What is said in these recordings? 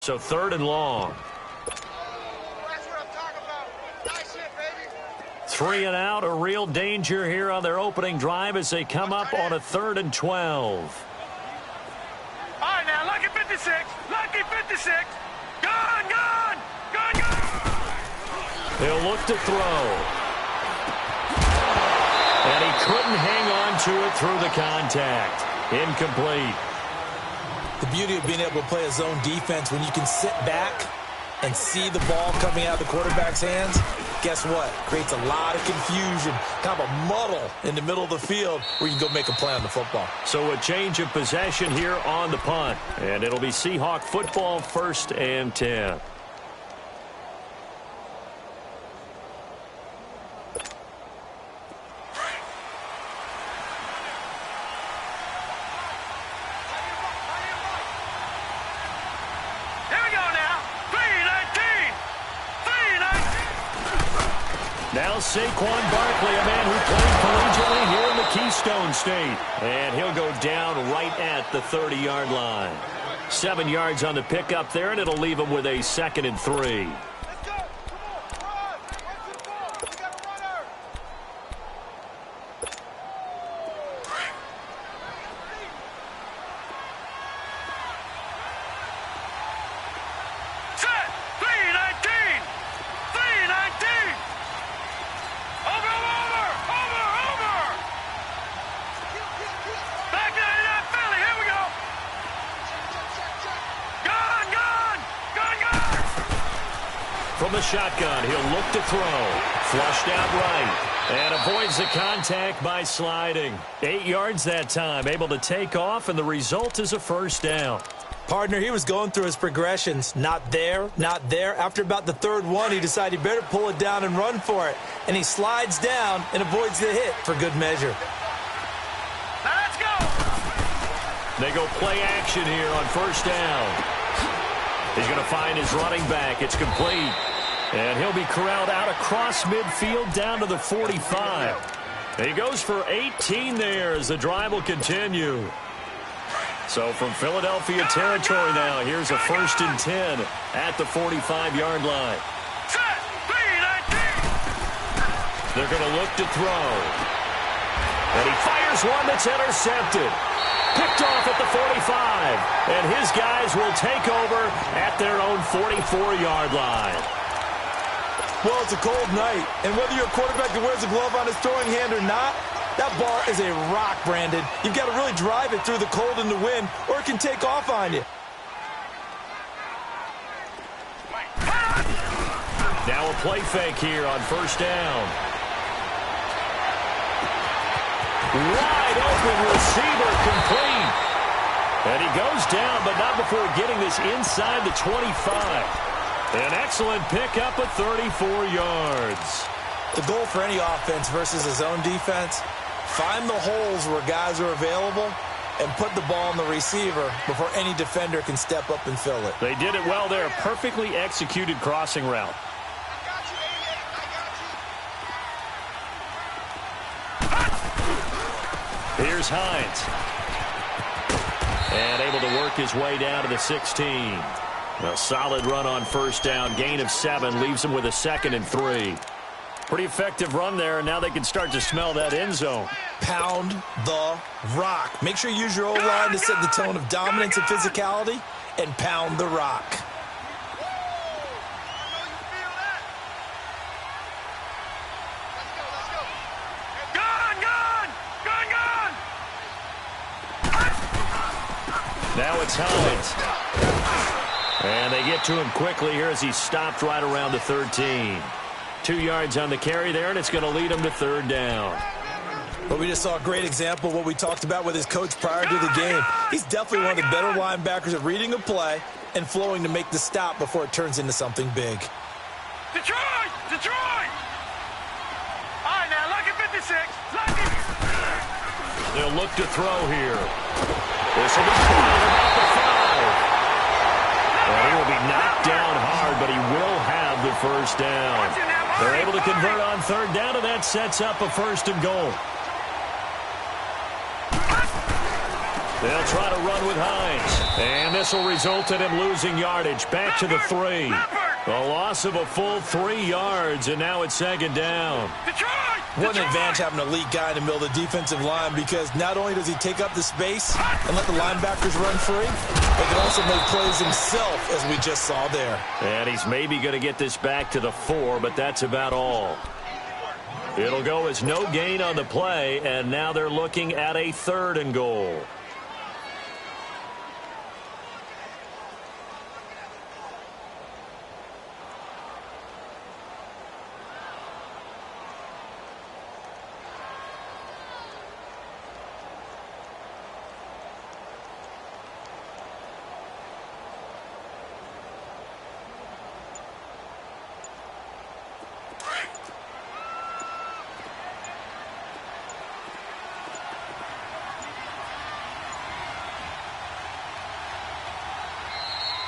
So 3rd and long. That's what I'm talking about. Nice hit, baby. 3 and out, a real danger here on their opening drive as they come up on a 3rd and 12. All right, now, lucky 56. Lucky 56. Gone, gone. Gone, gone. He'll look to throw. And he couldn't hang on to it through the contact. Incomplete. The beauty of being able to play a zone defense when you can sit back and see the ball coming out of the quarterback's hands, guess what? Creates a lot of confusion, kind of a muddle in the middle of the field where you can go make a play on the football. So a change of possession here on the punt. And it'll be Seahawk football, 1st and 10. Now Saquon Barkley, a man who played collegiately here in the Keystone State. And he'll go down right at the 30-yard line. 7 yards on the pickup there, and it'll leave him with a 2nd and 3. From the shotgun, he'll look to throw. Flushed out right. And avoids the contact by sliding. 8 yards that time. Able to take off, and the result is a 1st down. Partner, he was going through his progressions. Not there, not there. After about the 3rd one, he decided he better pull it down and run for it. And he slides down and avoids the hit for good measure. Let's go. They go play action here on 1st down. He's going to find his running back. It's complete. And he'll be corralled out across midfield down to the 45. He goes for 18 there as the drive will continue. So from Philadelphia territory now, here's a 1st and 10 at the 45-yard line. They're going to look to throw. And he fires one that's intercepted. Picked off at the 45. And his guys will take over at their own 44-yard line. Well, it's a cold night, and whether you're a quarterback that wears a glove on his throwing hand or not, that ball is a rock, Brandon. You've got to really drive it through the cold and the wind, or it can take off on you. Now a play fake here on 1st down. Wide open receiver complete. And he goes down, but not before getting this inside the 25. An excellent pickup at 34 yards. The goal for any offense versus a zone defense, find the holes where guys are available and put the ball on the receiver before any defender can step up and fill it. They did it well there. Perfectly executed crossing route. Here's Hines. And able to work his way down to the 16. A solid run on 1st down. Gain of 7 leaves him with a 2nd and 3. Pretty effective run there, and now they can start to smell that end zone. Pound the rock. Make sure you use your O-line to set the tone of dominance and physicality, and pound the rock. Now it's Hines. And they get to him quickly here as he stopped right around the 13. 2 yards on the carry there, and it's going to lead him to 3rd down. But we just saw a great example of what we talked about with his coach prior to the game. He's definitely one of the better linebackers at reading a play and flowing to make the stop before it turns into something big. Detroit! Detroit! All right, now, lucky 56. Lucky. They'll look to throw here. This will be about the 5. Well, he will be knocked down hard, but he will have the 1st down. They're able to convert on 3rd down, and that sets up a 1st and goal. They'll try to run with Hines. And this will result in him losing yardage. Back to the 3. A loss of a full 3 yards, and now it's second down. What an advantage having an elite guy in the middle of the defensive line, because not only does he take up the space and let the linebackers run free, but he can also make plays himself, as we just saw there. And he's maybe going to get this back to the 4, but that's about all. It'll go as no gain on the play, and now they're looking at a 3rd and goal.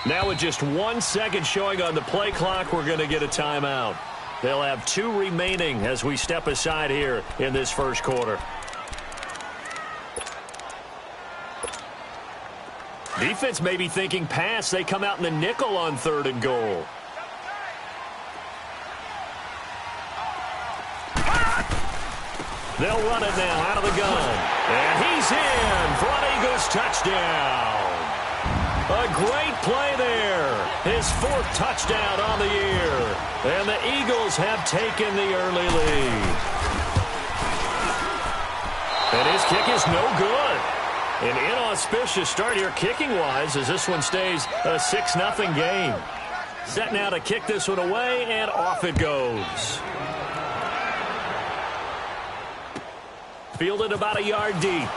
Now with just 1 second showing on the play clock, we're going to get a timeout. They'll have 2 remaining as we step aside here in this first quarter. Defense may be thinking pass. They come out in the nickel on 3rd and goal. They'll run it now out of the gun. And he's in for an Eagles touchdown. A great play there. His 4th touchdown on the year. And the Eagles have taken the early lead. And his kick is no good. An inauspicious start here kicking-wise as this one stays a 6-0 game. Set now to kick this one away, and off it goes. Fielded about a yard deep.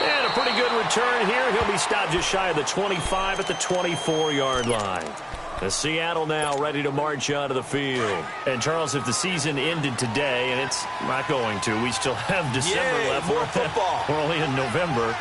And a pretty good return here. He'll be stopped just shy of the 25 at the 24-yard line. The Seattle now ready to march onto the field. And, Charles, if the season ended today, and it's not going to, we still have December left. More football. We're only in November.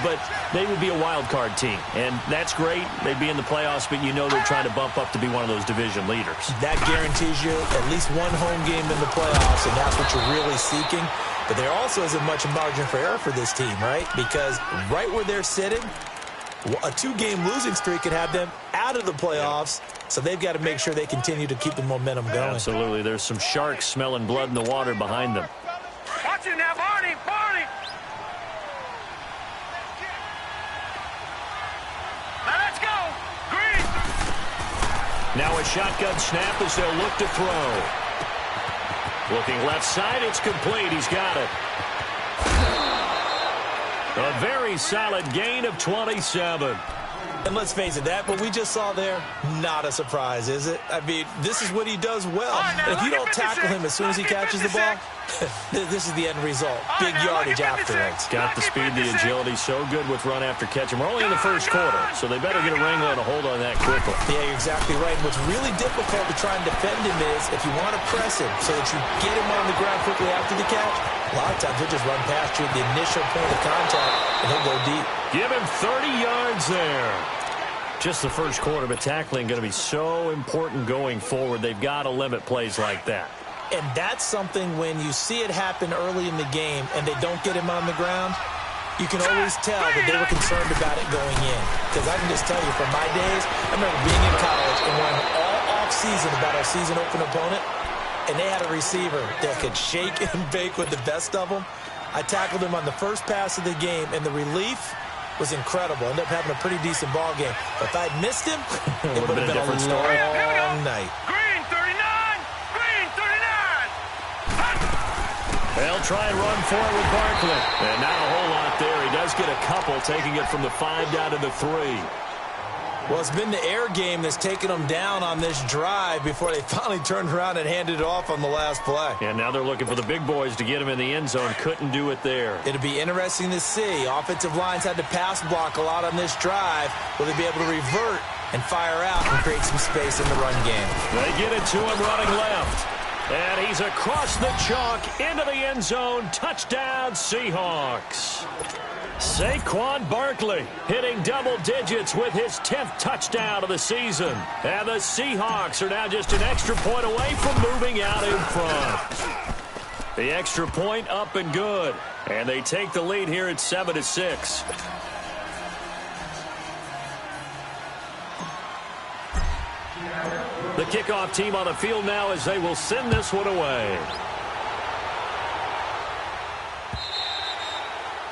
But they would be a wild card team. And that's great. They'd be in the playoffs, but you know they're trying to bump up to be one of those division leaders. That guarantees you at least one home game in the playoffs, and that's what you're really seeking. But there also isn't much margin for error for this team, right? Because right where they're sitting, a 2-game losing streak could have them out of the playoffs, so they've got to make sure they continue to keep the momentum going. Absolutely. There's some sharks smelling blood in the water behind them. Watch it now, Barney! Barney! Now let's go! Green! Now a shotgun snap as they'll look to throw. Looking left side, it's complete. He's got it. A very solid gain of 27. And let's face it, that what we just saw there, not a surprise, is it? I mean, this is what he does well. And if you don't tackle him as soon as he catches the ball, this is the end result. Big yardage after it. Got the speed, the agility, so good with run after catch. And we're only in the first quarter, so they better get a wrangle and a hold on that quickly. Yeah, you're exactly right. What's really difficult to try and defend him is if you want to press him so that you get him on the ground quickly after the catch, a lot of times he'll just run past you at the initial point of contact, and he'll go deep. Give him 30 yards there. Just the first quarter, but tackling going to be so important going forward. They've got to limit plays like that. And that's something when you see it happen early in the game and they don't get him on the ground, you can always tell that they were concerned about it going in. Because I can just tell you from my days, I remember being in college and worrying all off-season about our season-open opponent, and they had a receiver that could shake and bake with the best of them. I tackled him on the first pass of the game, and the relief was incredible. Ended up having a pretty decent ball game. But if I'd missed him, it would have been a long night. Green 39! Green 39! They'll try and run for it with Barkley. And not a whole lot there. He does get a couple, taking it from the 5 down to the 3. Well, it's been the air game that's taken them down on this drive before they finally turned around and handed it off on the last play. And now they're looking for the big boys to get him in the end zone. Couldn't do it there. It'll be interesting to see. Offensive lines had to pass block a lot on this drive. Will they be able to revert and fire out and create some space in the run game? They get it to him running left. And he's across the chalk into the end zone. Touchdown, Seahawks. Saquon Barkley hitting double digits with his 10th touchdown of the season. And the Seahawks are now just an extra point away from moving out in front. The extra point up and good. And they take the lead here at 7-6. The kickoff team on the field now as they will send this one away.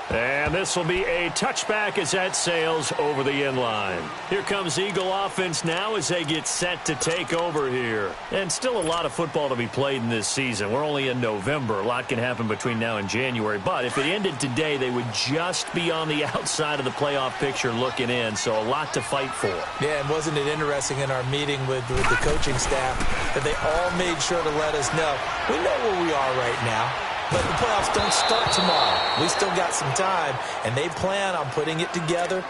And this will be a touchback as that sails over the end line. Here comes Eagle offense now as they get set to take over here. And still a lot of football to be played in this season. We're only in November. A lot can happen between now and January. But if it ended today, they would just be on the outside of the playoff picture looking in. So a lot to fight for. Yeah, and wasn't it interesting in our meeting with the coaching staff that they all made sure to let us know, we know where we are right now. But the playoffs don't start tomorrow. We still got some time, and they plan on putting it together,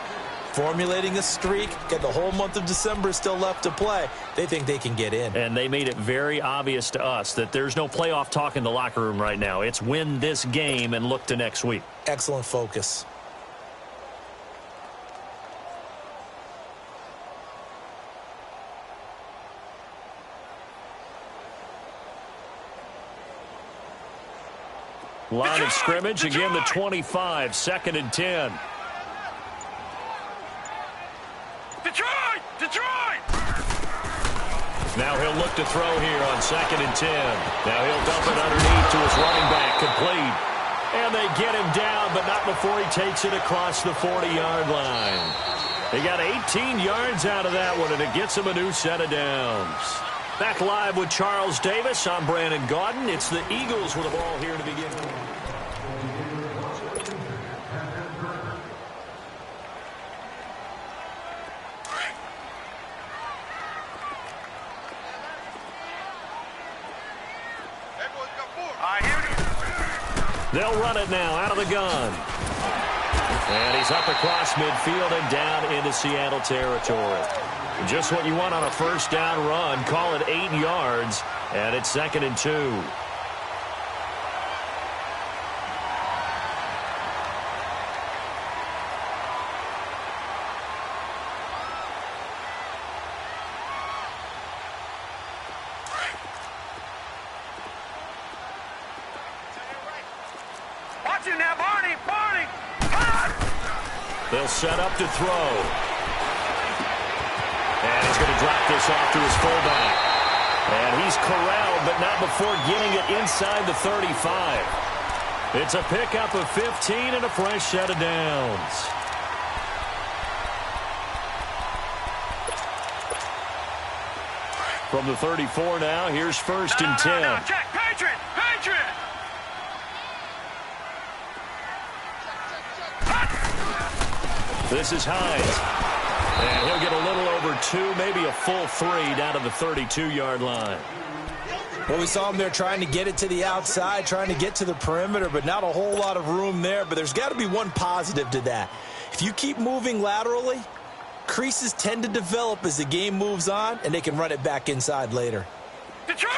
formulating a streak, get the whole month of December still left to play. They think they can get in. And they made it very obvious to us that there's no playoff talk in the locker room right now. It's win this game and look to next week. Excellent focus. Line of scrimmage, again the 25, 2nd and 10. Detroit! Now he'll look to throw here on 2nd and 10. Now he'll dump it underneath to his running back, complete. And they get him down, but not before he takes it across the 40-yard line. They got 18 yards out of that one, and it gets him a new set of downs. Back live with Charles Davis. I'm Brandon Gaudin. It's the Eagles with the ball here to begin. They'll run it now out of the gun. And he's up across midfield and down into Seattle territory. Just what you want on a first down run. Call it 8 yards, and it's 2nd and 2. Watch him now, Barney! They'll set up to throw. And he's going to drop this off to his fullback. And he's corralled, but not before getting it inside the 35. It's a pickup of 15 and a fresh set of downs. From the 34 now, here's 1st and 10. No, check, Patriot! This is Hines. And he'll get a little over 2, maybe a full 3 down to the 32-yard line. Well, we saw him there trying to get it to the outside, trying to get to the perimeter, but not a whole lot of room there. But there's got to be one positive to that. If you keep moving laterally, creases tend to develop as the game moves on, and they can run it back inside later. Detroit!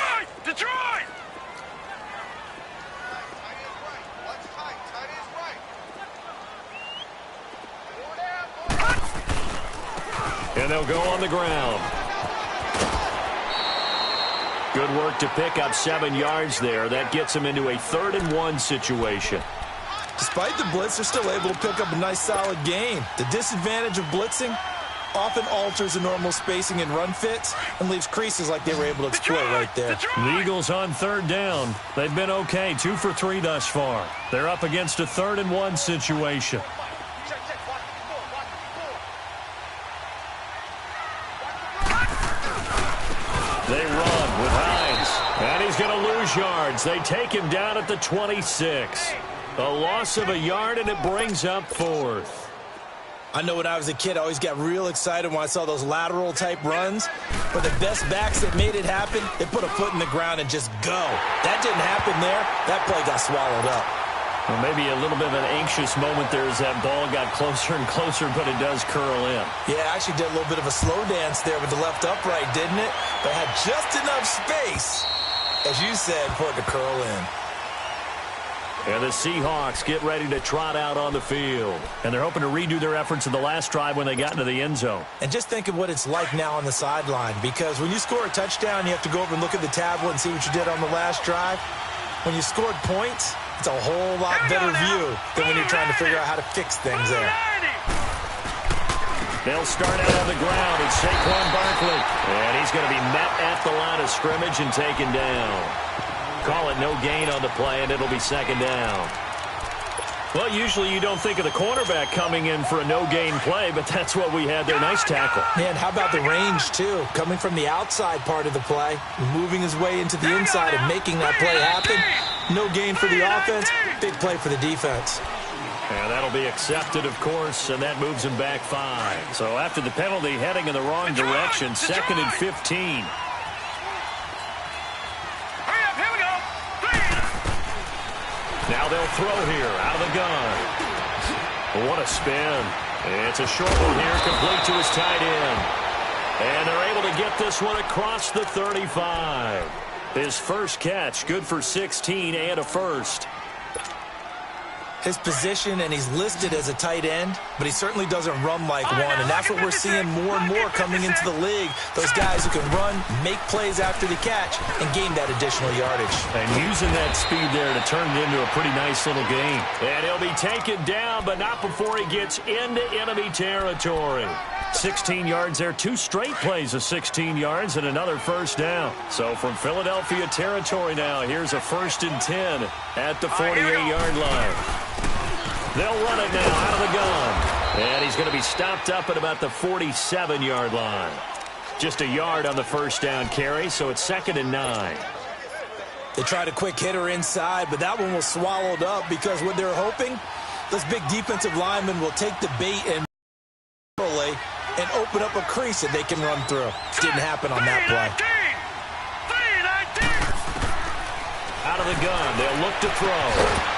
And they'll go on the ground. Good work to pick up 7 yards there. That gets them into a 3rd and 1 situation. Despite the blitz, they're still able to pick up a nice, solid gain. The disadvantage of blitzing often alters the normal spacing and run fits and leaves creases like they were able to exploit right there. The Eagles on 3rd down. They've been okay, 2 for 3 thus far. They're up against a 3rd and 1 situation. They run with Hines, and he's going to lose yards. They take him down at the 26. A loss of a yard, and it brings up 4th. I know when I was a kid, I always got real excited when I saw those lateral-type runs. But the best backs that made it happen, they put a foot in the ground and just go. That didn't happen there. That play got swallowed up. Well, maybe a little bit of an anxious moment there as that ball got closer and closer, but it does curl in. Yeah, actually did a little bit of a slow dance there with the left upright, didn't it? But had just enough space, as you said, for it to curl in. And the Seahawks get ready to trot out on the field. And they're hoping to redo their efforts in the last drive when they got into the end zone. And just think of what it's like now on the sideline, because when you score a touchdown, you have to go over and look at the tablet and see what you did on the last drive. When you scored points, it's a whole lot better view than when you're trying to figure out how to fix things there. They'll start out on the ground. It's Saquon Barkley. And he's going to be met at the line of scrimmage and taken down. Call it no gain on the play, and it'll be second down. Well, usually you don't think of the cornerback coming in for a no-gain play, but that's what we had there. Nice tackle. Man, how about the range, too? Coming from the outside part of the play, moving his way into the inside and making that play happen. No gain for the offense, big play for the defense. And that'll be accepted, of course, and that moves him back 5. So after the penalty, heading in the wrong direction, 2nd and 15. Now they'll throw here out of the gun. What a spin. It's a short one here, complete to his tight end. And they're able to get this one across the 35. His first catch, good for 16 and a first. His position, and he's listed as a tight end, but he certainly doesn't run like one, and that's what we're seeing more and more coming into the league. Those guys who can run, make plays after the catch, and gain that additional yardage. And using that speed there to turn it into a pretty nice little game. And he'll be taken down, but not before he gets into enemy territory. 16 yards there, 2 straight plays of 16 yards, and another first down. So from Philadelphia territory now, here's a 1st and 10 at the 48-yard line. They'll run it now out of the gun. And he's going to be stopped up at about the 47-yard line. Just a yard on the first down carry, so it's 2nd and 9. They tried a quick hitter inside, but that one was swallowed up because what they're hoping, those big defensive linemen will take the bait and open up a crease that they can run through. Didn't happen on that play. Out of the gun, they'll look to throw.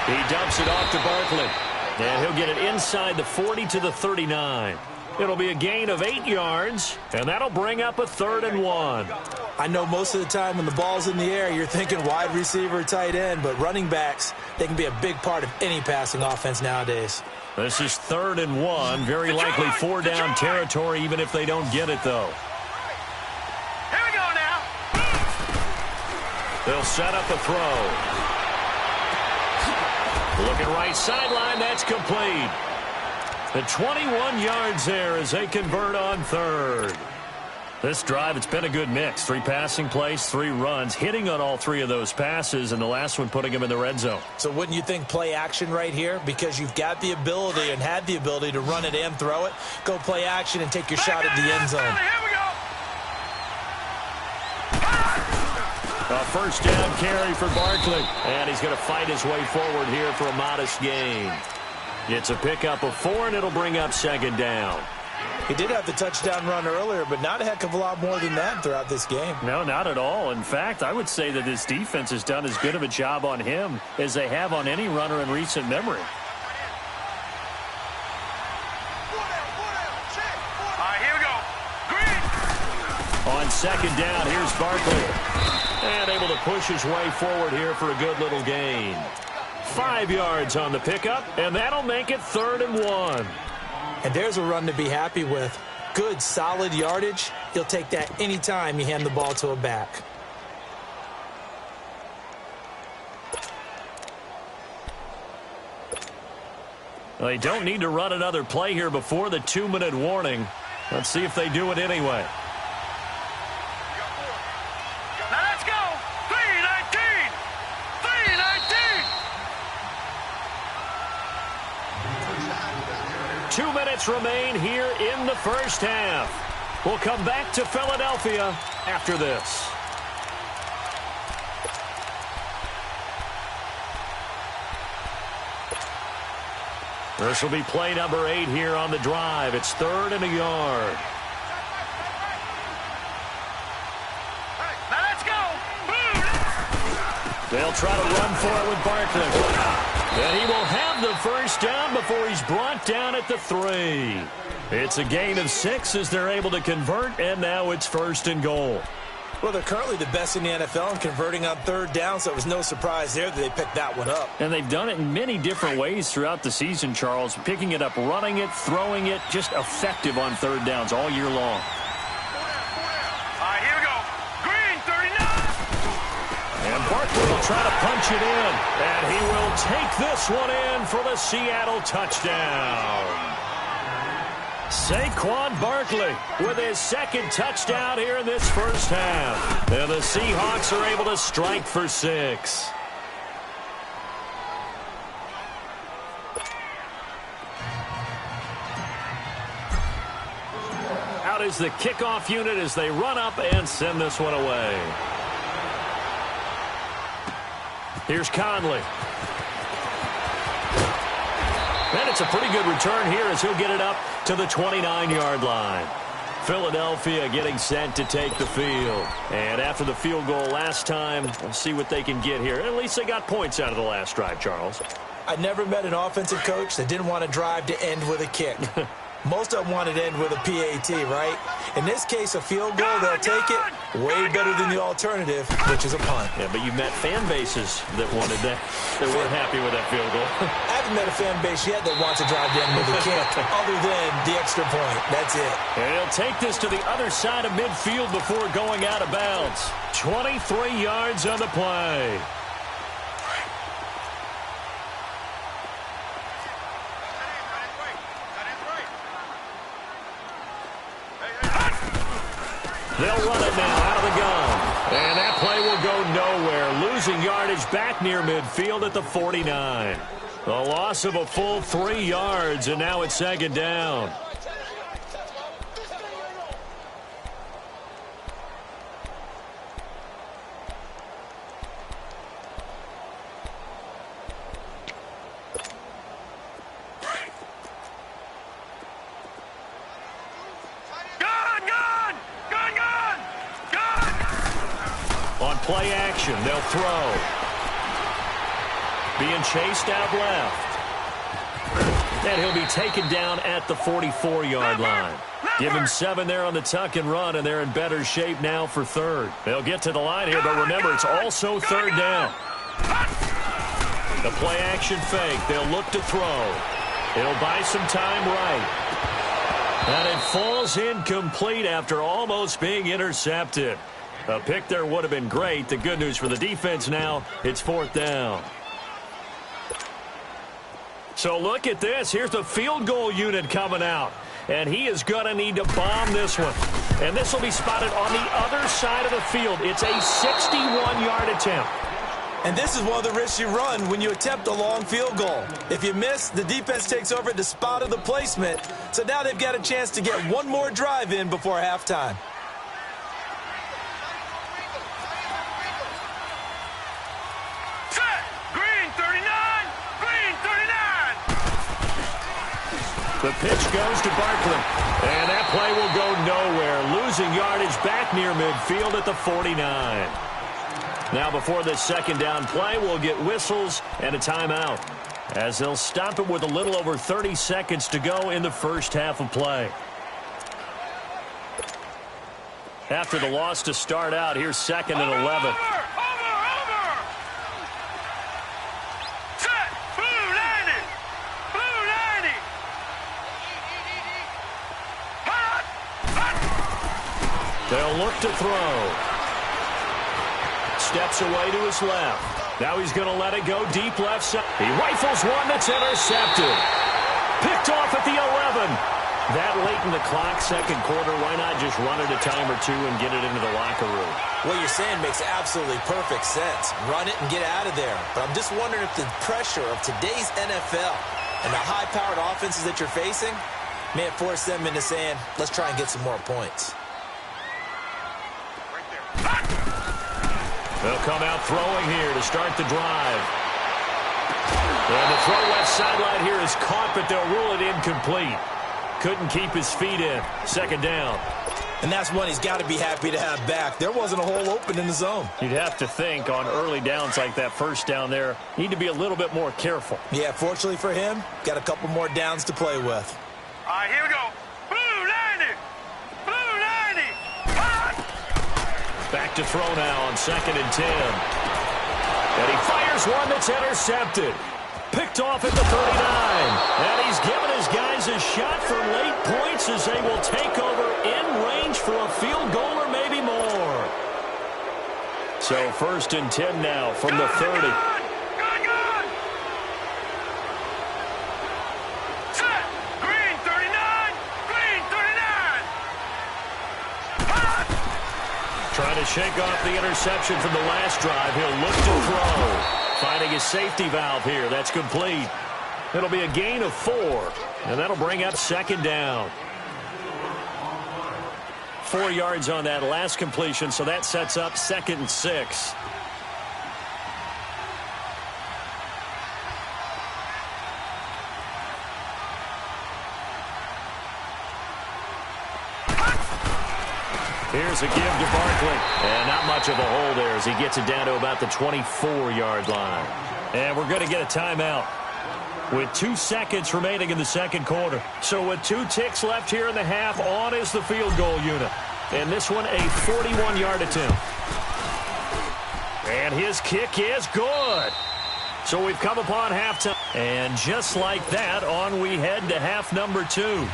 He dumps it off to Barkley. And he'll get it inside the 40 to the 39. It'll be a gain of 8 yards, and that'll bring up a 3rd and 1. I know most of the time when the ball's in the air, you're thinking wide receiver, tight end, but running backs, they can be a big part of any passing offense nowadays. This is 3rd and 1. Very likely 4-down territory, even if they don't get it, though. Here we go now. They'll set up a throw. Looking right sideline, that's complete. The 21 yards there as they convert on 3rd. This drive, it's been a good mix. 3 passing plays, 3 runs, hitting on all 3 of those passes, and the last one putting him in the red zone. So wouldn't you think play action right here? Because you've got the ability and had the ability to run it and throw it. Go play action and take your shot at the end zone. Here we go. A first down carry for Barkley. And he's going to fight his way forward here for a modest gain. It's a pickup of 4, and it'll bring up 2nd down. He did have the touchdown run earlier, but not a heck of a lot more than that throughout this game. No, not at all. In fact, I would say that this defense has done as good of a job on him as they have on any runner in recent memory. All right, here we go. Green. On 2nd down, here's Barkley. And able to push his way forward here for a good little gain. 5 yards on the pickup, and that'll make it 3rd and 1. And there's a run to be happy with. Good, solid yardage. He'll take that anytime you hand the ball to a back. Well, they don't need to run another play here before the 2-minute warning. Let's see if they do it anyway. Now let's go. 3:19. 3:19. 2 minutes remain here in the first half. We'll come back to Philadelphia after this. This will be play number 8 here on the drive. It's 3rd and a yard. Now let's go. They'll try to run for it with Barkley. And he will have the first down before he's brought down at the 3. It's a gain of 6 as they're able to convert, and now it's 1st and goal. Well, they're currently the best in the NFL in converting on 3rd down, so it was no surprise there that they picked that one up. And they've done it in many different ways throughout the season, Charles. Picking it up, running it, throwing it, just effective on 3rd downs all year long. All right, here we go. Green, 39. And Barkley will try to punch it in, and he will take this one in for the Seattle touchdown. Saquon Barkley with his second touchdown here in this first half. And the Seahawks are able to strike for 6. Out is the kickoff unit as they run up and send this one away. Here's Conley. And it's a pretty good return here as he'll get it up to the 29-yard line. Philadelphia getting set to take the field. And after the field goal last time, we'll see what they can get here. At least they got points out of the last drive, Charles. I never met an offensive coach that didn't want to drive to end with a kick. Most of them wanted to end with a PAT, right? In this case, a field goal, they'll take it. Way better than the alternative, which is a punt. Yeah, but you met fan bases that wanted that, that weren't happy with that field goal. I haven't met a fan base yet that wants to drive to end with a kick, other than the extra point. That's it. And he'll take this to the other side of midfield before going out of bounds. 23 yards on the play. They'll run it now out of the gun. And that play will go nowhere. Losing yardage back near midfield at the 49. A loss of a full 3 yards, and now it's second down. Play action. They'll throw. Being chased out left. And he'll be taken down at the 44-yard line. Give him 7 there on the tuck and run, and they're in better shape now for third. They'll get to the line here, but remember, it's also third down. The play action fake. They'll look to throw. It'll buy some time right. And it falls incomplete after almost being intercepted. A pick there would have been great. The good news for the defense now, it's fourth down. So look at this. Here's the field goal unit coming out. And he is going to need to bomb this one. And this will be spotted on the other side of the field. It's a 61-yard attempt. And this is one of the risks you run when you attempt a long field goal. If you miss, the defense takes over at the spot of the placement. So now they've got a chance to get one more drive in before halftime. The pitch goes to Barkley, and that play will go nowhere, losing yardage back near midfield at the 49. Now before this second down play, we'll get whistles and a timeout, as they'll stop it with a little over 30 seconds to go in the first half of play. After the loss to start out, here's second and 11. They'll look to throw. Steps away to his left. Now he's going to let it go deep left side. He rifles one that's intercepted. Picked off at the 11. That late in the clock, second quarter, why not just run it a time or two and get it into the locker room? What you're saying makes absolutely perfect sense. Run it and get out of there. But I'm just wondering if the pressure of today's NFL and the high-powered offenses that you're facing may have forced them into saying, let's try and get some more points. They'll come out throwing here to start the drive. And the throw left sideline here is caught, but they'll rule it incomplete. Couldn't keep his feet in. Second down. And that's one he's got to be happy to have back. There wasn't a hole open in the zone. You'd have to think on early downs like that first down there, need to be a little bit more careful. Yeah, fortunately for him, got a couple more downs to play with. All right, here we go. Blue 90. Blue 90. Back to throw now on 2nd and 10. And he fires one that's intercepted. Picked off at the 39. And he's given his guys a shot for late points as they will take over in range for a field goal or maybe more. So 1st and 10 now from the 30. Good. Set. Green 39. Green 39. Hot. Trying to shake off the interception from the last drive. He'll look to throw. Finding his safety valve here. That's complete. It'll be a gain of 4. And that'll bring up 2nd down. 4 yards on that last completion, so that sets up 2nd and 6. Here's a give to Barkley. And not much of a hole there as he gets it down to about the 24-yard line. And we're going to get a timeout with 2 seconds remaining in the second quarter. So with 2 ticks left here in the half, on is the field goal unit. And this one a 41-yard attempt. And his kick is good. So we've come upon halftime. And just like that, on we head to half number 2.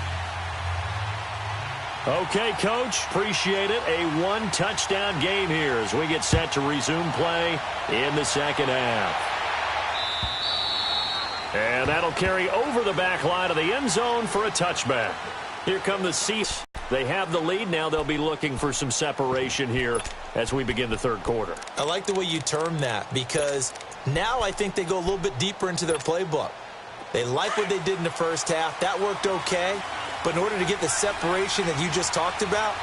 Okay, Coach, appreciate it. A 1-touchdown game here as we get set to resume play in the second half. And that'll carry over the back line of the end zone for a touchback. Here come the Seahawks. They have the lead. Now they'll be looking for some separation here as we begin the third quarter. I like the way you term that because now I think they go a little bit deeper into their playbook. They like what they did in the first half. That worked okay. But in order to get the separation that you just talked about,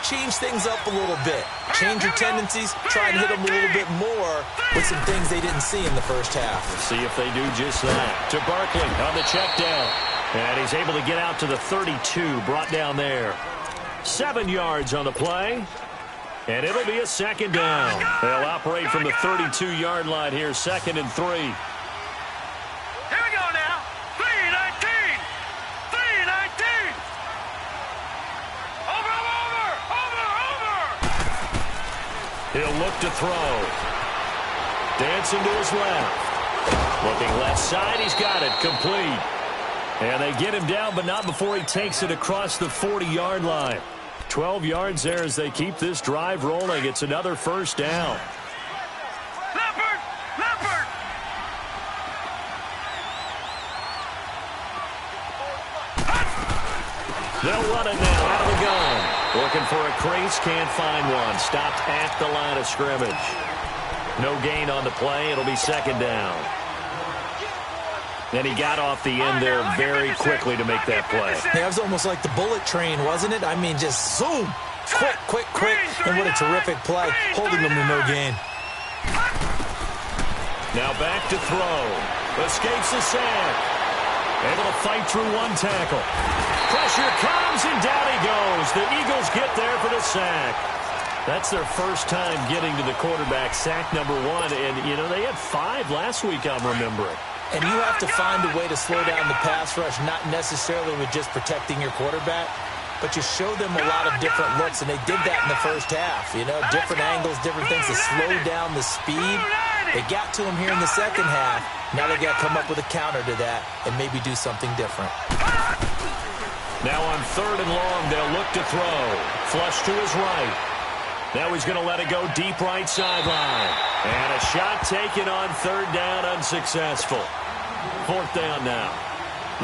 change things up a little bit. Change your tendencies. Try and hit them a little bit more with some things they didn't see in the first half. Let's see if they do just that. To Barkley on the check down. And he's able to get out to the 32, brought down there. 7 yards on the play. And it'll be a 2nd down. They'll operate from the 32-yard line here, 2nd and 3. Here we go now. 3-19. 3-19. Over. He'll look to throw. Dancing to his left. Looking left side. He's got it. Complete. And they get him down, but not before he takes it across the 40-yard line. 12 yards there as they keep this drive rolling. It's another 1st down. Leopard. They'll run it now out of the gun. Looking for a crease, can't find one. Stopped at the line of scrimmage. No gain on the play. It'll be 2nd down. And he got off the end there very quickly to make that play. Yeah, it was almost like the bullet train, wasn't it? I mean, just zoom. Quick. And what a terrific play. Holding them to no gain. Now back to throw. Escapes the sack. Able to fight through one tackle. Pressure comes, and down he goes. The Eagles get there for the sack. That's their first time getting to the quarterback, sack number 1. And, you know, they had 5 last week, I'm remembering. And you have to find a way to slow down the pass rush, not necessarily with just protecting your quarterback, but you show them a lot of different looks, and they did that in the first half. You know, different angles, different things to slow down the speed. They got to him here in the second half. Now they got to come up with a counter to that and maybe do something different. Now on 3rd and long, they'll look to throw. Flush to his right. Now he's going to let it go deep right sideline. And a shot taken on 3rd down, unsuccessful. 4th down now.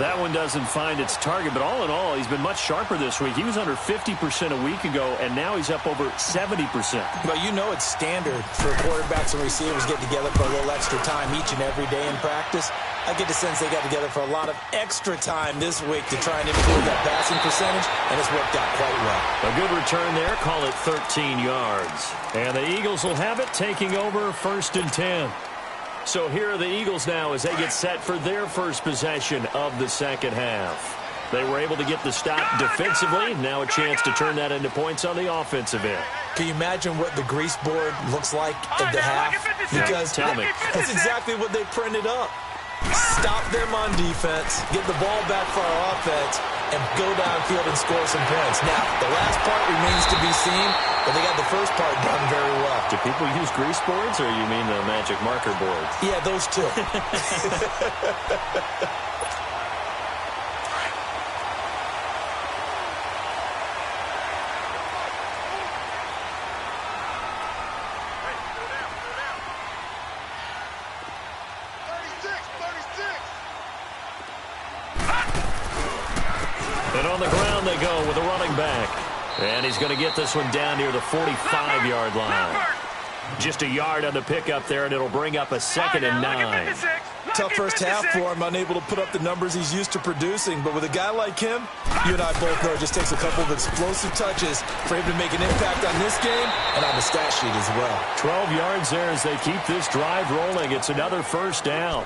That one doesn't find its target, but all in all, he's been much sharper this week. He was under 50% a week ago, and now he's up over 70%. Well, you know it's standard for quarterbacks and receivers get together for a little extra time each and every day in practice. I get the sense they got together for a lot of extra time this week to try and improve that passing percentage, and it's worked out quite well. A good return there, call it 13 yards. And the Eagles will have it, taking over 1st and 10. So here are the Eagles now as they get set for their first possession of the second half. They were able to get the stop defensively. Now a chance to turn that into points on the offensive end. Can you imagine what the grease board looks like at the half? Because tell me. That's exactly what they printed up. Stop them on defense, get the ball back for our offense, and go downfield and score some points. Now, the last part remains to be seen, but they got the first part done very well. Do people use grease boards, or you mean the magic marker boards? Yeah, those two. running back. And he's going to get this one down near the 45-yard line. Just a yard on the pickup there, and it'll bring up a 2nd and 9. Tough first half for him, unable to put up the numbers he's used to producing. But with a guy like him, you and I both know it just takes a couple of explosive touches for him to make an impact on this game and on the stat sheet as well. 12 yards there as they keep this drive rolling. It's another first down.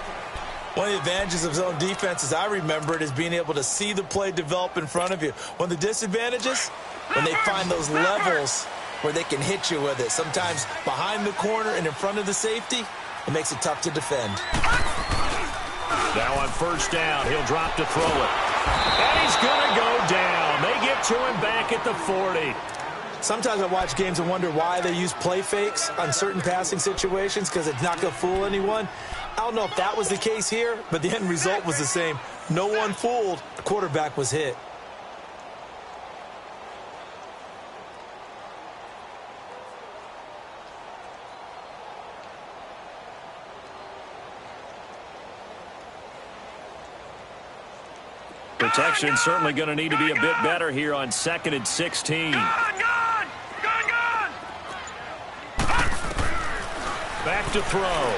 One of the advantages of zone defense, as I remember it, is being able to see the play develop in front of you. One of the disadvantages, when they find those levels where they can hit you with it. Sometimes behind the corner and in front of the safety, it makes it tough to defend. Now on first down, he'll drop to throw it. And he's going to go down. They get to him back at the 40. Sometimes I watch games and wonder why they use play fakes on certain passing situations, because it's not going to fool anyone. I don't know if that was the case here, but the end result was the same. No one fooled. The quarterback was hit. Protection certainly going to need to be a bit better here on 2nd and 16. Gone! Back to throw.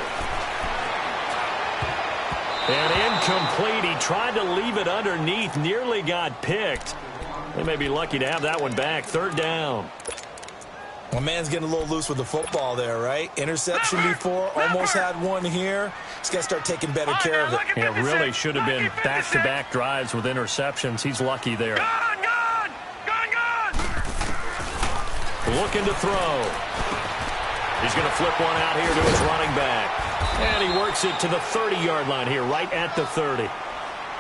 And incomplete. He tried to leave it underneath. Nearly got picked. They may be lucky to have that one back. 3rd down. Well, man's getting a little loose with the football there, right? Interception before, almost had one here. He's got to start taking better care of it. Yeah, really should have been back-to-back drives with interceptions. He's lucky there. Gone! Looking to throw. He's going to flip one out here to his running back. And he works it to the 30-yard line here, right at the 30.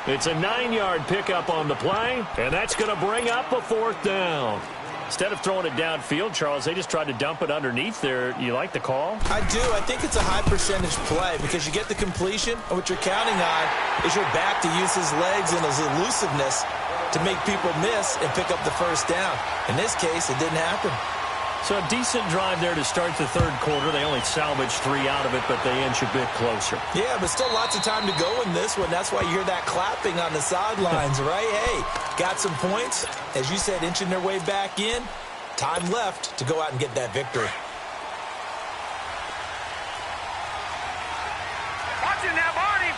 It's a 9-yard pickup on the play, and that's going to bring up a 4th down. Instead of throwing it downfield, Charles, they just tried to dump it underneath there. You like the call? I do. I think it's a high percentage play because you get the completion, and what you're counting on is your back to use his legs and his elusiveness to make people miss and pick up the first down. In this case, it didn't happen. So a decent drive there to start the 3rd quarter. They only salvaged 3 out of it, but they inch a bit closer. Yeah, but still lots of time to go in this one. That's why you hear that clapping on the sidelines, right? Hey, got some points. As you said, inching their way back in. Time left to go out and get that victory. Watch it now, Barney!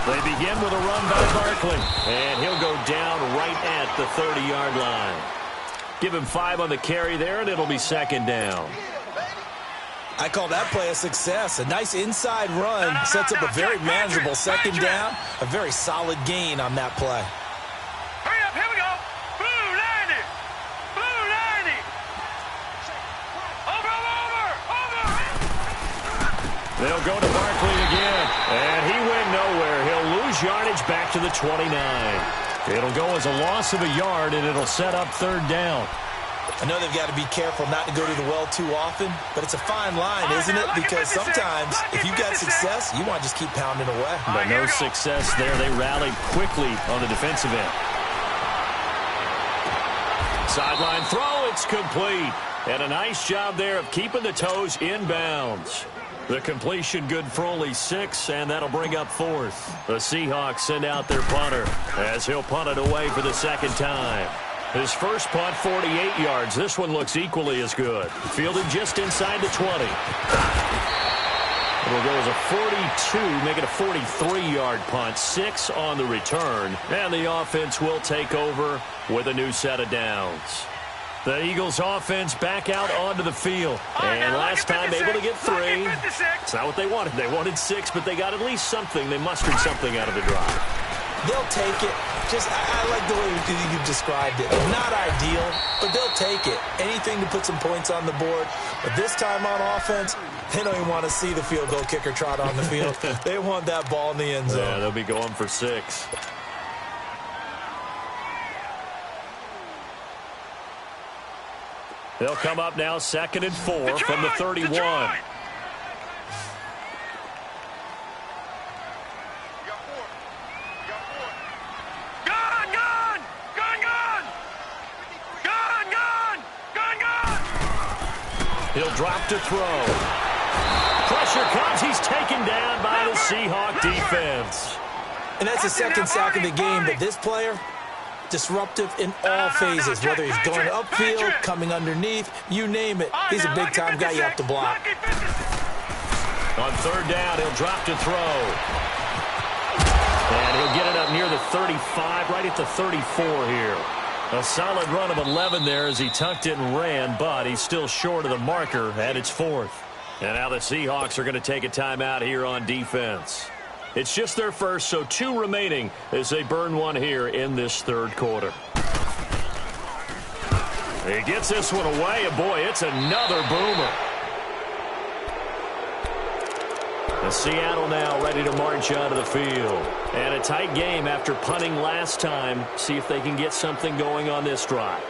They begin with a run by Barkley, and he'll go down right at the 30-yard line. Give him 5 on the carry there, and it'll be 2nd down. I call that play a success. A nice inside run sets up a very manageable 2nd down. A very solid gain on that play. Hurry up, here we go! Blue 90! Blue 90! Over! They'll go to Barkley again, and he went nowhere. He'll lose yardage back to the 29. It'll go as a loss of a yard, and it'll set up 3rd down. I know they've got to be careful not to go to the well too often, but it's a fine line, isn't it? Because sometimes if you've got success, you want to just keep pounding away. But no success there. They rallied quickly on the defensive end. Sideline throw, it's complete. And a nice job there of keeping the toes inbounds. The completion good for only 6, and that'll bring up 4th. The Seahawks send out their punter as he'll punt it away for the 2nd time. His first punt, 48 yards. This one looks equally as good. Fielded just inside the 20. It'll go as a 42, make it a 43-yard punt. 6 on the return, and the offense will take over with a new set of downs. The Eagles offense back out onto the field. And last time able to get 3. It's not what they wanted. They wanted 6, but they got at least something. They mustered something out of the drive. They'll take it. Just, I like the way you described it. Not ideal, but they'll take it. Anything to put some points on the board. But this time on offense, they don't even want to see the field goal kicker trot on the field. They want that ball in the end zone. Yeah, they'll be going for 6. They'll come up now 2nd and 4 from the 31. He'll drop to throw. Pressure comes. He's taken down by the Seahawk defense. And that's the second sack of the game, but this player, disruptive in all phases, whether he's going upfield, coming underneath, you name it. He's a big-time guy you have to block. On third down, he'll drop to throw. And he'll get it up near the 35, right at the 34 here. A solid run of 11 there as he tucked it and ran, but he's still short of the marker, and it's fourth. And now the Seahawks are going to take a timeout here on defense. It's just their first, so 2 remaining as they burn one here in this third quarter. He gets this one away, and boy, it's another boomer. The Seattle now ready to march out of the field. And a tight game after punting last time. See if they can get something going on this drive.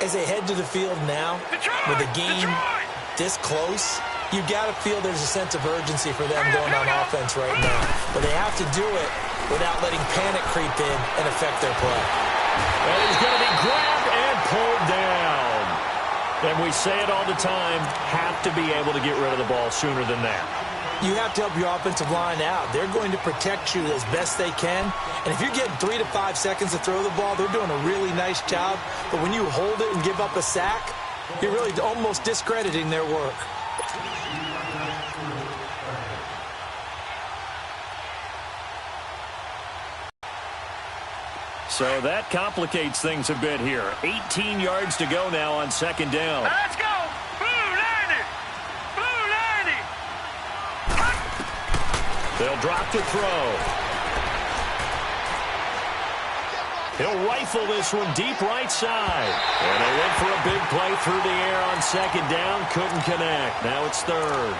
As they head to the field now, with the game this close, you've got to feel there's a sense of urgency for them going on offense right now. But they have to do it without letting panic creep in and affect their play. And he's going to be grabbed and pulled down. And we say it all the time, have to be able to get rid of the ball sooner than that. You have to help your offensive line out. They're going to protect you as best they can. And if you're getting 3 to 5 seconds to throw the ball, they're doing a really nice job. But when you hold it and give up a sack, you're really almost discrediting their work. So that complicates things a bit here. 18 yards to go now on second down. Let's go! They'll drop to throw. He'll rifle this one deep right side. And they went for a big play through the air on second down. Couldn't connect. Now it's third.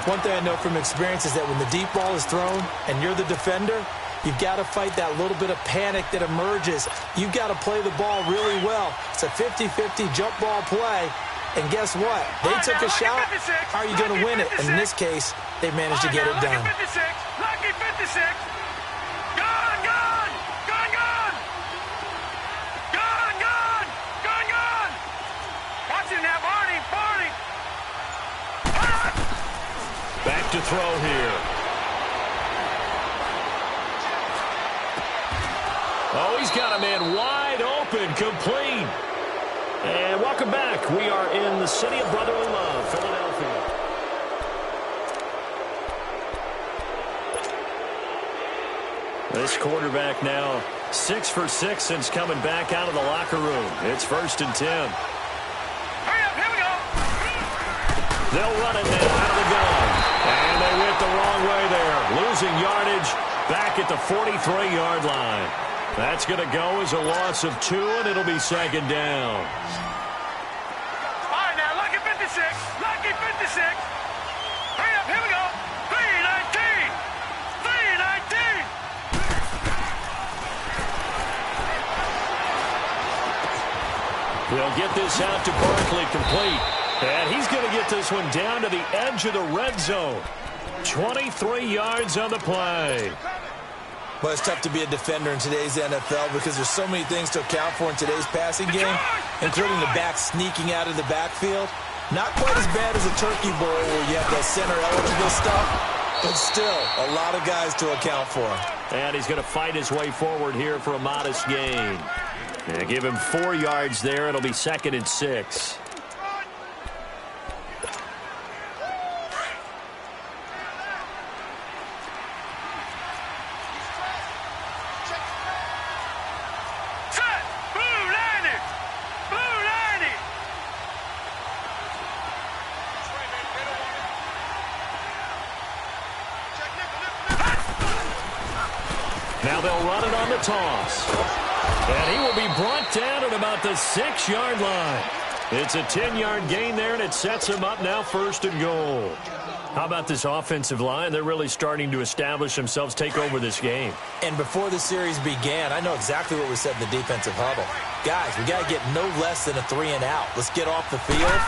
One thing I know from experience is that when the deep ball is thrown and you're the defender, you've got to fight that little bit of panic that emerges. You've got to play the ball really well. It's a 50-50 jump ball play. And guess what? They took a shot. How are you going to win it? And in this case, they managed to get it done. Lucky 56. Gone, gone. Gone, gone. Gone, gone. Gone, gone. Watch it now, Barney. Barney. Back to throw here. Oh, he's got a man wide open, complete. And welcome back. We are in the city of brotherly love, Philadelphia. This quarterback now 6 for 6 since coming back out of the locker room. It's 1st and 10. Hurry up, here we go. They'll run it now out of the gun. And they went the wrong way there. Losing yardage back at the 43-yard line. That's going to go as a loss of 2, and it'll be second down. All right, now, lucky 56. Lucky 56. Hurry up, here we go. 319. 319. They'll get this out to Barkley, complete. And he's going to get this one down to the edge of the red zone. 23 yards on the play. Well, it's tough to be a defender in today's NFL because there's so many things to account for in today's passing game, including the back sneaking out of the backfield. Not quite as bad as a turkey bowl where you have the center eligible stuff, but still a lot of guys to account for. And he's going to fight his way forward here for a modest gain. And give him 4 yards there. It'll be 2nd and 6. Now they'll run it on the toss. And he will be brought down at about the 6-yard line. It's a 10-yard gain there, and it sets him up now 1st and goal. How about this offensive line? They're really starting to establish themselves, take over this game. And before the series began, I know exactly what we said in the defensive huddle. Guys, we got to get no less than a 3-and-out. Let's get off the field.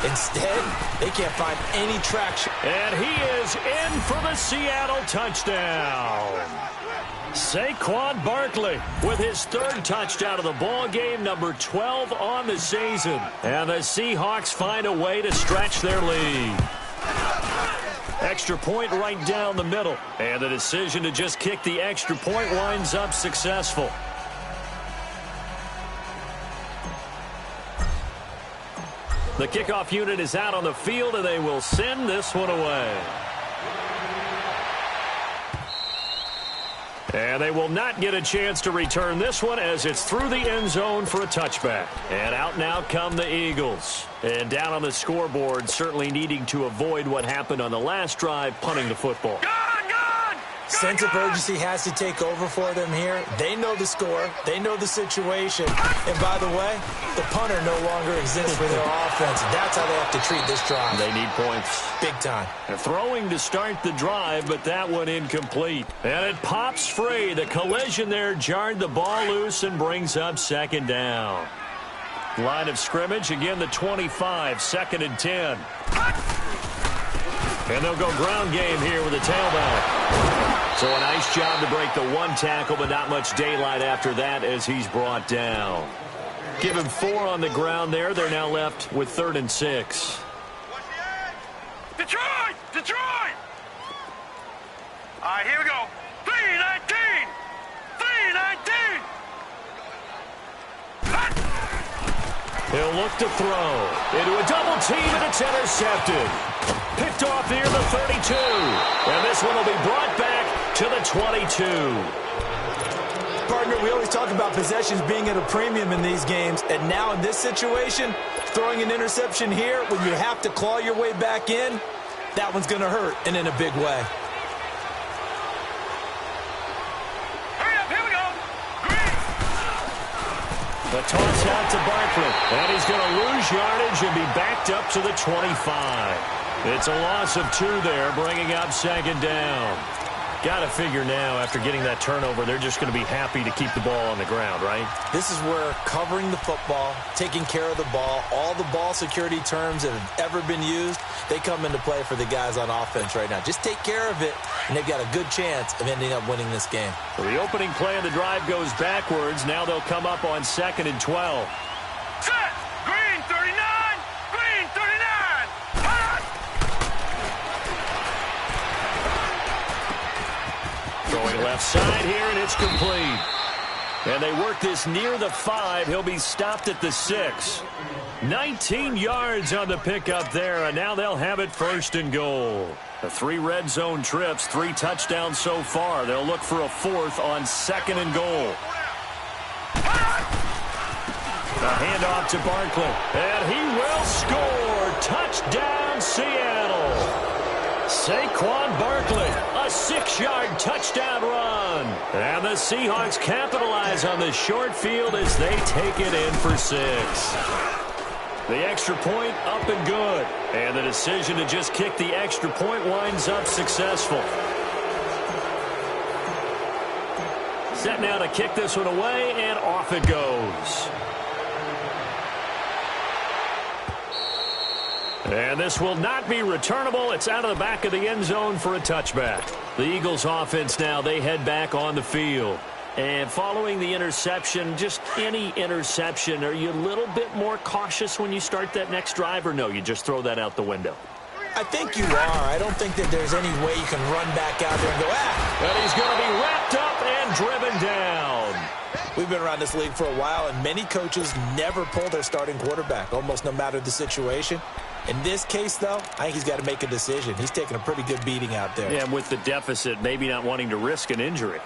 Instead, they can't find any traction. And he is in for the Seattle touchdown. Saquon Barkley with his 3rd touchdown of the ball game, number 12 on the season. And the Seahawks find a way to stretch their lead. Extra point right down the middle. And the decision to just kick the extra point winds up successful. The kickoff unit is out on the field, and they will send this one away. And they will not get a chance to return this one as it's through the end zone for a touchback. And out now come the Eagles. And down on the scoreboard, certainly needing to avoid what happened on the last drive, punting the football. Sense of urgency has to take over for them here. They know the score. They know the situation. And by the way, the punter no longer exists for their offense. That's how they have to treat this drive. They need points. Big time. They're throwing to start the drive, but that one incomplete. And it pops free. The collision there jarred the ball loose and brings up second down. Line of scrimmage, again the 25, 2nd and 10. And they'll go ground game here with a tailback. So a nice job to break the one tackle, but not much daylight after that as he's brought down. Give him 4 on the ground there. They're now left with 3rd and 6. Detroit! Detroit! All right, here we go. 3-19! 3-19! He'll look to throw into a double team, and it's intercepted. Picked off near the 32. And this one will be brought back to the 22. Partner, we always talk about possessions being at a premium in these games. And now in this situation, throwing an interception here when you have to claw your way back in, that one's going to hurt, and in a big way. Hurry up, here we go. Green. The toss out to Barkley. And he's going to lose yardage and be backed up to the 25. It's a loss of 2 there, bringing up second down. Got to figure now, after getting that turnover, they're just going to be happy to keep the ball on the ground, right? This is where covering the football, taking care of the ball, all the ball security terms that have ever been used, they come into play for the guys on offense right now. Just take care of it, and they've got a good chance of ending up winning this game. So the opening play of the drive goes backwards. Now they'll come up on 2nd and 12. Set. Green 39. Green 39. Hot. Going left side here, and it's complete. And they work this near the 5. He'll be stopped at the 6. 19 yards on the pickup there, and now they'll have it 1st and goal. The 3 red zone trips, 3 touchdowns so far. They'll look for a 4th on 2nd and goal. The handoff to Barkley, and he will score. Touchdown, Seattle. Saquon Barkley, a 6-yard touchdown run. And the Seahawks capitalize on the short field as they take it in for 6. The extra point up and good. And the decision to just kick the extra point winds up successful. Set now to kick this one away, and off it goes. And this will not be returnable. It's out of the back of the end zone for a touchback. The Eagles offense now, they head back on the field. And following the interception, just any interception, are you a little bit more cautious when you start that next drive, or no, you just throw that out the window? I think you are. I don't think that there's any way you can run back out there and go, And he's going to be wrapped up and driven down. We've been around this league for a while, and many coaches never pull their starting quarterback, almost no matter the situation. In this case, though, I think he's got to make a decision. He's taking a pretty good beating out there. Yeah, and with the deficit, maybe not wanting to risk an injury.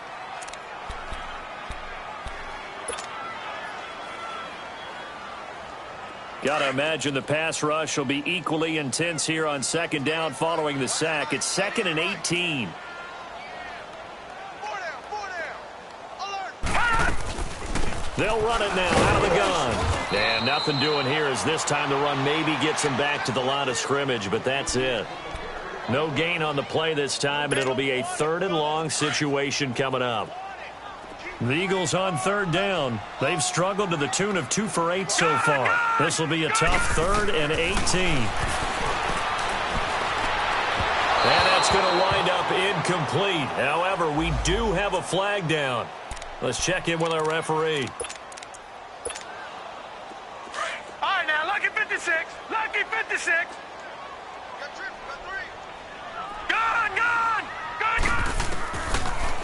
Got to imagine the pass rush will be equally intense here on 2nd down following the sack. It's 2nd and 18. They'll run it now out of the gun. And nothing doing here as this time the run maybe gets him back to the line of scrimmage, but that's it. No gain on the play this time, and it'll be a 3rd and long situation coming up. The Eagles on 3rd down. They've struggled to the tune of 2 for 8 so far. This will be a tough 3rd and 18. And that's going to wind up incomplete. However, we do have a flag down. Let's check in with our referee. All right, now, lucky 56. Lucky 56.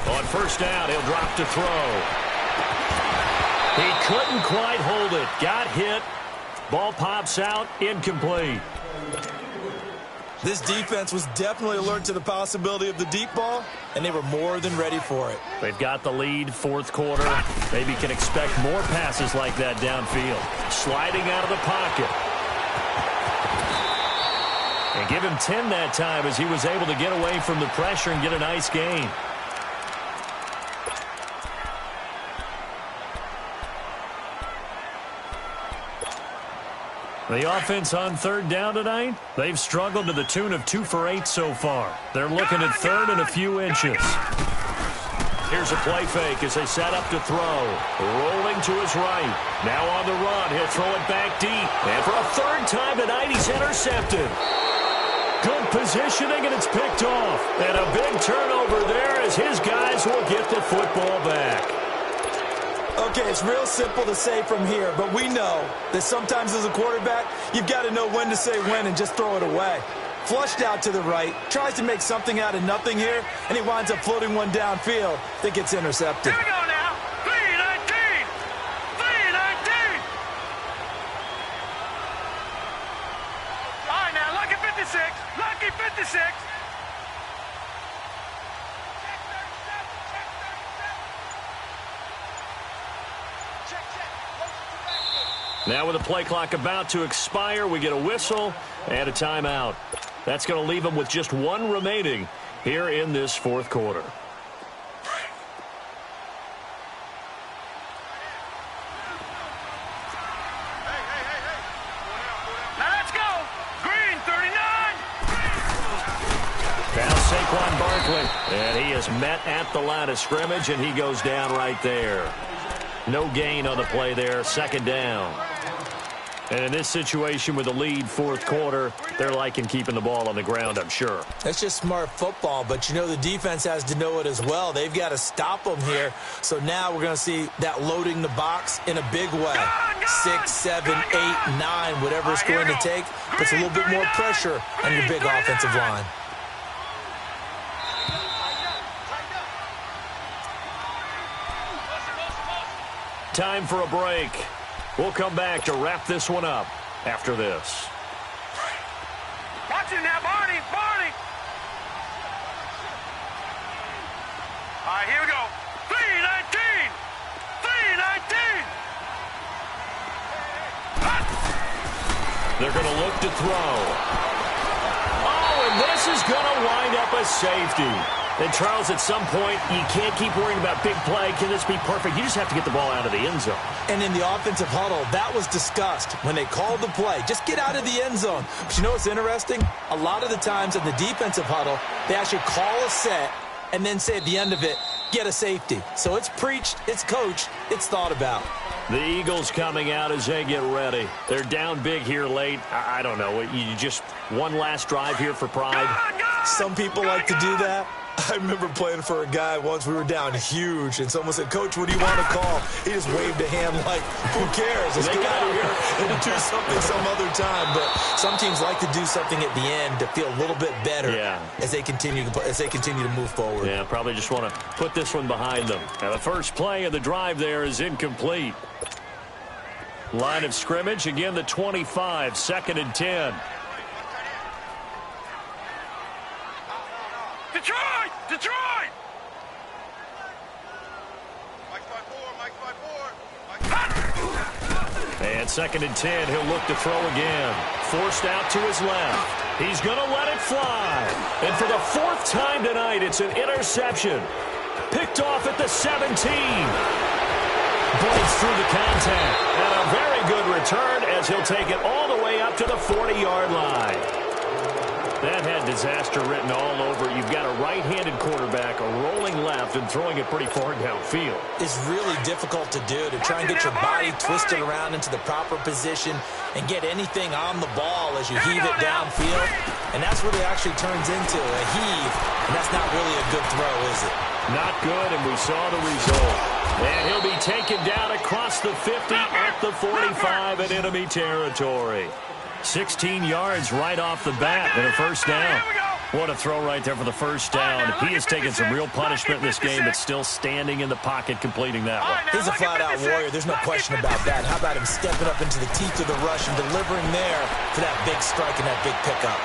On first down, he'll drop to throw. He couldn't quite hold it. Got hit. Ball pops out. Incomplete. This defense was definitely alert to the possibility of the deep ball, and they were more than ready for it. They've got the lead, fourth quarter. Maybe can expect more passes like that downfield. Sliding out of the pocket. And give him 10 that time as he was able to get away from the pressure and get a nice gain. The offense on third down tonight, they've struggled to the tune of 2 for 8 so far. They're looking at third and a few inches. Here's a play fake as they set up to throw. Rolling to his right. Now on the run. He'll throw it back deep. And for a third time tonight, he's intercepted. Good positioning, and it's picked off. And a big turnover there as his guys will get the football back. Okay, it's real simple to say from here, but we know that sometimes as a quarterback, you've got to know when to say when and just throw it away. Flushed out to the right, tries to make something out of nothing here, and he winds up floating one downfield that gets intercepted. Here we go now. 3-19. 3-19. All right, now, lucky 56. Lucky 56. Now with the play clock about to expire, we get a whistle and a timeout. That's going to leave them with just one remaining here in this fourth quarter. Now let's go. Green, 39. Now Saquon Barkley, and he is met at the line of scrimmage, and he goes down right there. No gain on the play there, second down. And in this situation with the lead, fourth quarter, they're liking keeping the ball on the ground, I'm sure. That's just smart football, but you know the defense has to know it as well. They've got to stop them here. So now we're going to see that loading the box in a big way. 6, 7, 8, 9, whatever it's going to take, puts a little bit more pressure on your big offensive line. Time for a break. We'll come back to wrap this one up after this. Watch it now, Barney. Barney. All right, here we go. 3-19. 3-19. They're going to look to throw. Oh, and this is going to wind up a safety. And, Charles, at some point, you can't keep worrying about big play. Can this be perfect? You just have to get the ball out of the end zone. And in the offensive huddle, that was discussed when they called the play. Just get out of the end zone. But you know what's interesting? A lot of the times in the defensive huddle, they actually call a set and then say at the end of it, get a safety. So it's preached, it's coached, it's thought about. The Eagles coming out as they get ready. They're down big here late. I don't know. You just one last drive here for pride. Some people like to do that. I remember playing for a guy once. We were down huge, and someone said, "Coach, what do you want to call?" He just waved a hand like, who cares? Let's get out of here and do something some other time. But some teams like to do something at the end to feel a little bit better as they continue to move forward. Yeah, probably just want to put this one behind them. Now, the first play of the drive there is incomplete. Line of scrimmage, again, the 25, 2nd and 10. Detroit! Detroit! And 2nd and 10, he'll look to throw again. Forced out to his left. He's going to let it fly. And for the 4th time tonight, it's an interception. Picked off at the 17. Breaks through the contact. And a very good return as he'll take it all the way up to the 40-yard line. That had disaster written all over it. You've got a right-handed quarterback, a rolling left, and throwing it pretty far downfield. It's really difficult to do, to try and get your body twisted around into the proper position and get anything on the ball as you heave it downfield. And that's what it actually turns into, a heave. And that's not really a good throw, is it? Not good, and we saw the result. And he'll be taken down across the 50 at the 45 in enemy territory. 16 yards right off the bat and a first down. Here we go. What a throw right there for the first down. He has taken some real punishment in this game, but still standing in the pocket completing that one. He's a flat-out warrior. There's no question about that. How about him stepping up into the teeth of the rush and delivering there for that big strike and that big pickup?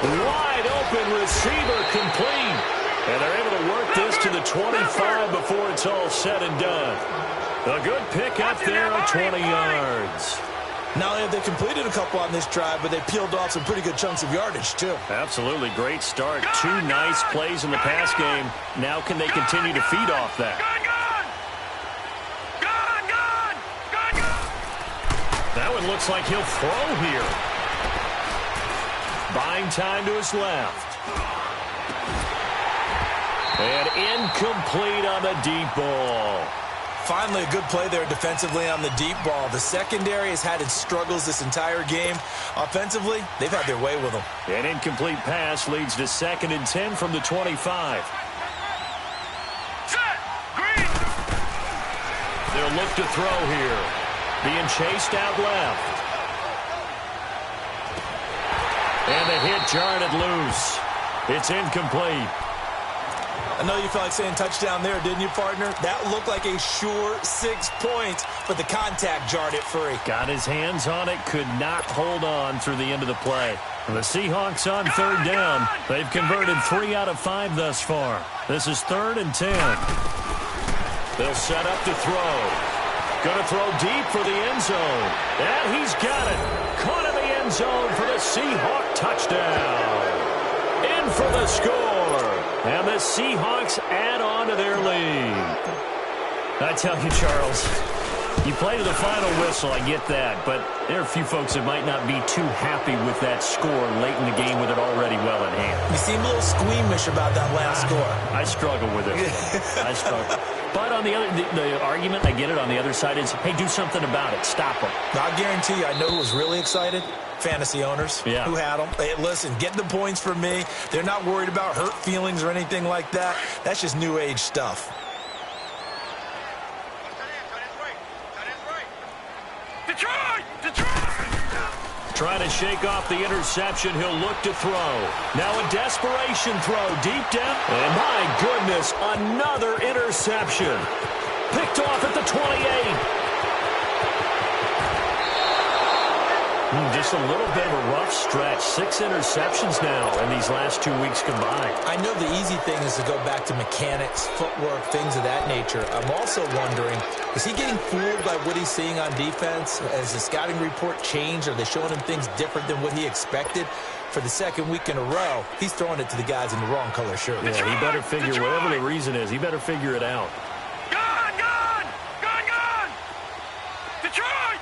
Wide open receiver complete. And they're able to work this to the 25 before it's all said and done. A good pickup there of 20 yards. Not only have they completed a couple on this drive, but they peeled off some pretty good chunks of yardage, too. Absolutely. Great start. Two nice plays in the pass game. Now can they continue to feed off that? That one looks like he'll throw here. Buying time to his left. And incomplete on the deep ball. Finally, a good play there defensively on the deep ball. The secondary has had its struggles this entire game. Offensively, they've had their way with them. An incomplete pass leads to 2nd and 10 from the 25. Set. Green. They'll look to throw here. Being chased out left. And the hit jarred it loose. It's incomplete. I know you felt like saying touchdown there, didn't you, partner? That looked like a sure 6 points, but the contact jarred it free. Got his hands on it, could not hold on through the end of the play. The Seahawks on 3rd down. They've converted 3 out of 5 thus far. This is 3rd and 10. They'll set up to throw. Going to throw deep for the end zone. And he's got it. Caught in the end zone for the Seahawk touchdown. In for the score. And the Seahawks add on to their lead. I tell you, Charles, you play to the final whistle, I get that, but there are a few folks that might not be too happy with that score late in the game with it already well in hand. You seem a little squeamish about that last score. I struggle with it. I struggle. But on the other, the argument, I get it, on the other side is, hey, do something about it. Stop them. I guarantee you, I know who was really excited. Fantasy owners who had them. Hey, listen, get the points for me. They're not worried about hurt feelings or anything like that. That's just new age stuff. Detroit! Trying to shake off the interception. He'll look to throw. Now a desperation throw deep down. And my goodness, another interception. Picked off at the 28. Just a little bit of a rough stretch. 6 interceptions now in these last 2 weeks combined. I know the easy thing is to go back to mechanics, footwork, things of that nature. I'm also wondering, is he getting fooled by what he's seeing on defense? Has the scouting report changed? Are they showing him things different than what he expected? For the 2nd week in a row, he's throwing it to the guys in the wrong color shirt. Yeah, he better figure, whatever the reason is, he better figure it out. Gone! Detroit!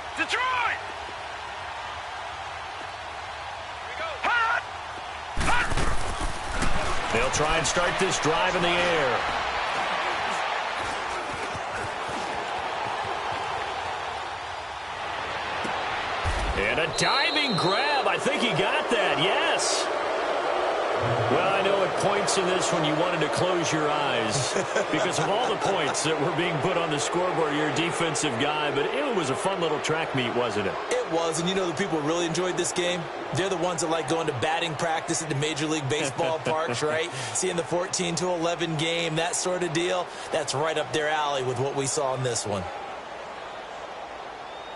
They'll try and start this drive in the air. And a diving grab. I think he got that. Yes. Well, I know at points in this when you wanted to close your eyes because of all the points that were being put on the scoreboard. You're a defensive guy, but it was a fun little track meet, wasn't it? It was, and you know the people who really enjoyed this game? They're the ones that like going to batting practice at the Major League Baseball parks, right? Seeing the 14-11 game, that sort of deal. That's right up their alley with what we saw in this one.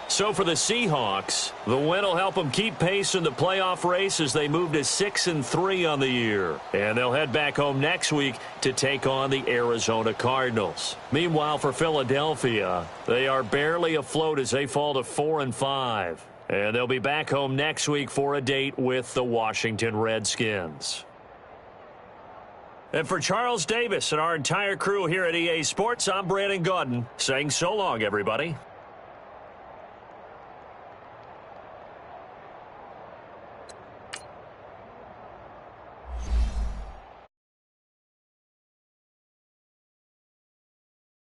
So for the Seahawks, the win will help them keep pace in the playoff race as they move to 6-3 on the year. And they'll head back home next week to take on the Arizona Cardinals. Meanwhile, for Philadelphia, they are barely afloat as they fall to 4-5. And they'll be back home next week for a date with the Washington Redskins. And for Charles Davis and our entire crew here at EA Sports, I'm Brandon Gaudin saying so long, everybody.